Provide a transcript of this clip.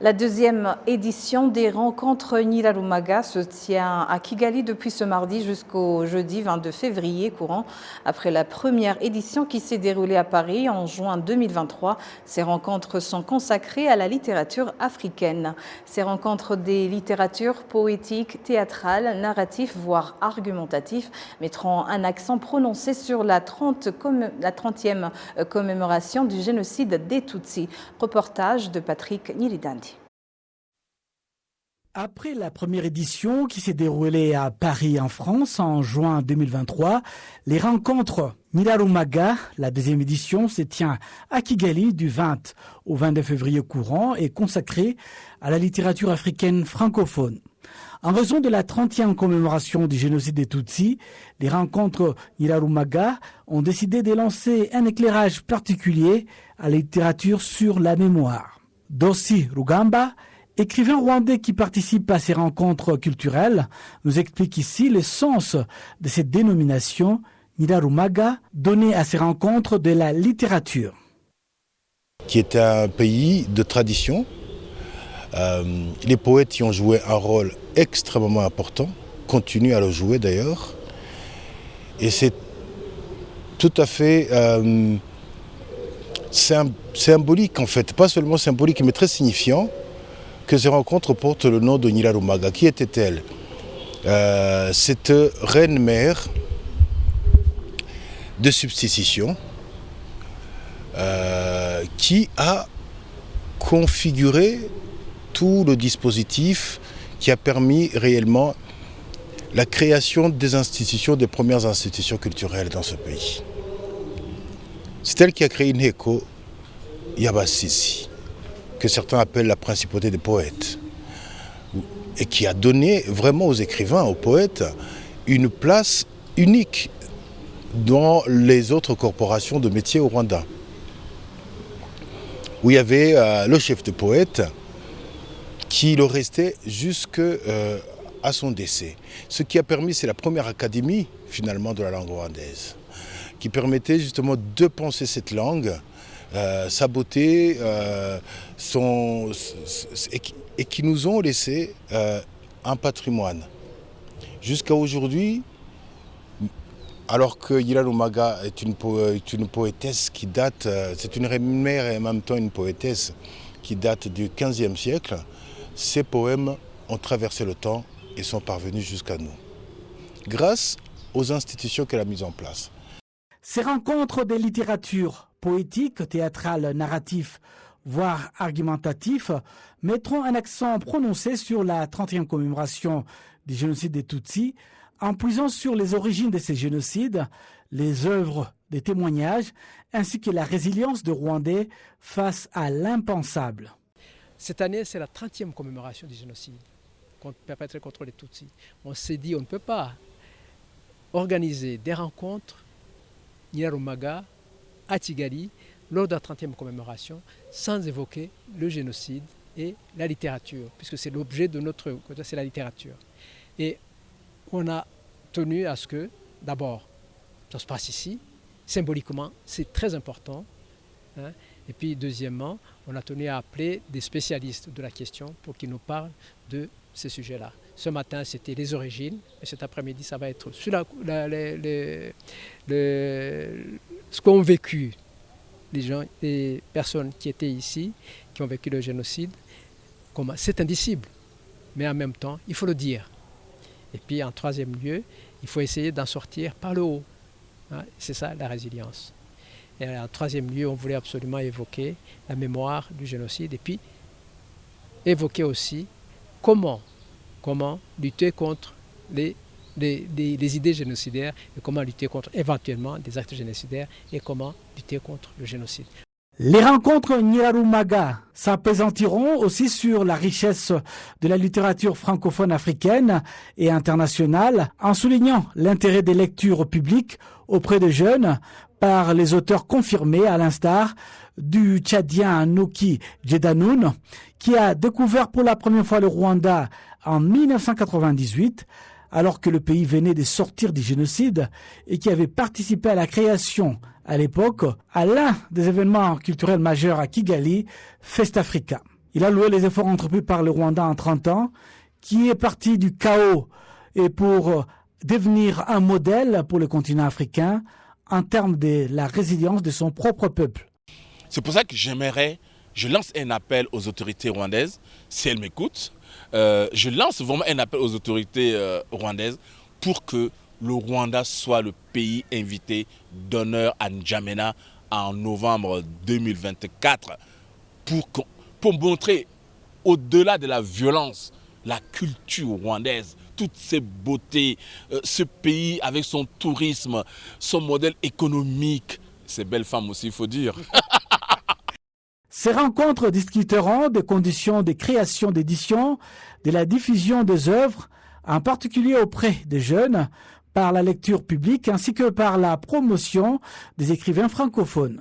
La deuxième édition des rencontres Nyirarumaga se tient à Kigali depuis ce mardi jusqu'au jeudi 22 février courant. Après la première édition qui s'est déroulée à Paris en juin 2023, ces rencontres sont consacrées à la littérature africaine. Ces rencontres des littératures poétiques, théâtrales, narratives, voire argumentatives mettront un accent prononcé sur la 30e commémoration du génocide des Tutsis. Reportage de Patrick Nyirindandi. Après la première édition qui s'est déroulée à Paris en France en juin 2023, les rencontres Nyirarumaga, la deuxième édition, se tient à Kigali du 20 au 22 février courant et consacrée à la littérature africaine francophone. En raison de la 30e commémoration du génocide des Tutsis, les rencontres Nyirarumaga ont décidé de lancer un éclairage particulier à la littérature sur la mémoire. Dossi Rugamba, écrivain rwandais qui participe à ces rencontres culturelles, nous explique ici le sens de cette dénomination Nyirarumaga donnée à ces rencontres de la littérature. Qui est un pays de tradition. Les poètes y ont joué un rôle extrêmement important, continuent à le jouer d'ailleurs. Et c'est tout à fait symbolique en fait, pas seulement symbolique mais très signifiant que ces rencontres portent le nom de Nyirarumaga. Qui était-elle ? Cette reine-mère de substitution qui a configuré tout le dispositif qui a permis réellement la création des institutions, des premières institutions culturelles dans ce pays. C'est elle qui a créé Nteko Y'Abasizi, que certains appellent la principauté des poètes, et qui a donné vraiment aux écrivains, aux poètes, une place unique dans les autres corporations de métiers au Rwanda, où il y avait le chef de poète qui le restait jusqu'à son décès. Ce qui a permis, c'est la première académie finalement de la langue rwandaise, qui permettait justement de penser cette langue, sa beauté, et qui nous ont laissé un patrimoine. Jusqu'à aujourd'hui, alors que Nyirarumaga est une poétesse qui date, c'est une reine-mère et en même temps une poétesse qui date du XVe siècle, ses poèmes ont traversé le temps et sont parvenus jusqu'à nous, grâce aux institutions qu'elle a mises en place. Ces rencontres des littératures poétiques, théâtrales, narratifs, voire argumentatifs, mettront un accent prononcé sur la 30e commémoration du génocide des Tutsis, en puisant sur les origines de ces génocides, les œuvres des témoignages, ainsi que la résilience des Rwandais face à l'impensable. Cette année, c'est la 30e commémoration du génocide perpétré contre les Tutsis. On s'est dit, on ne peut pas organiser des rencontres Nyirarumaga à Kigali lors de la 30e commémoration sans évoquer le génocide et la littérature, puisque c'est l'objet de notre côté, c'est la littérature. Et on a tenu à ce que, d'abord, ça se passe ici, symboliquement, c'est très important. Hein. Et puis, deuxièmement, on a tenu à appeler des spécialistes de la question pour qu'ils nous parlent de ces sujets-là. Ce matin, c'était les origines, et cet après-midi, ça va être sur ce qu'ont vécu les personnes qui étaient ici, qui ont vécu le génocide. C'est indicible, mais en même temps, il faut le dire. Et puis, en troisième lieu, il faut essayer d'en sortir par le haut. Hein, c'est ça, la résilience. Et en troisième lieu, on voulait absolument évoquer la mémoire du génocide et puis évoquer aussi comment lutter contre les idées génocidaires et comment lutter contre éventuellement des actes génocidaires et comment lutter contre le génocide. Les rencontres Nyirarumaga s'apaisantiront aussi sur la richesse de la littérature francophone africaine et internationale en soulignant l'intérêt des lectures publiques auprès des jeunes par les auteurs confirmés à l'instar du Tchadien Noki Djedanoun qui a découvert pour la première fois le Rwanda en 1998 alors que le pays venait de sortir du génocide et qui avait participé à la création à l'époque à l'un des événements culturels majeurs à Kigali, Fest Africa. Il a loué les efforts entrepris par le Rwanda en 30 ans, qui est parti du chaos et pour devenir un modèle pour le continent africain en termes de la résilience de son propre peuple. C'est pour ça que je lance un appel aux autorités rwandaises, si elles m'écoutent. Je lance vraiment un appel aux autorités rwandaises pour que le Rwanda soit le pays invité d'honneur à N'Djamena en novembre 2024 pour montrer au-delà de la violence, la culture rwandaise, toutes ses beautés, ce pays avec son tourisme, son modèle économique, ces belles femmes aussi, il faut dire. Ces rencontres discuteront des conditions de création d'éditions, de la diffusion des œuvres, en particulier auprès des jeunes, par la lecture publique ainsi que par la promotion des écrivains francophones.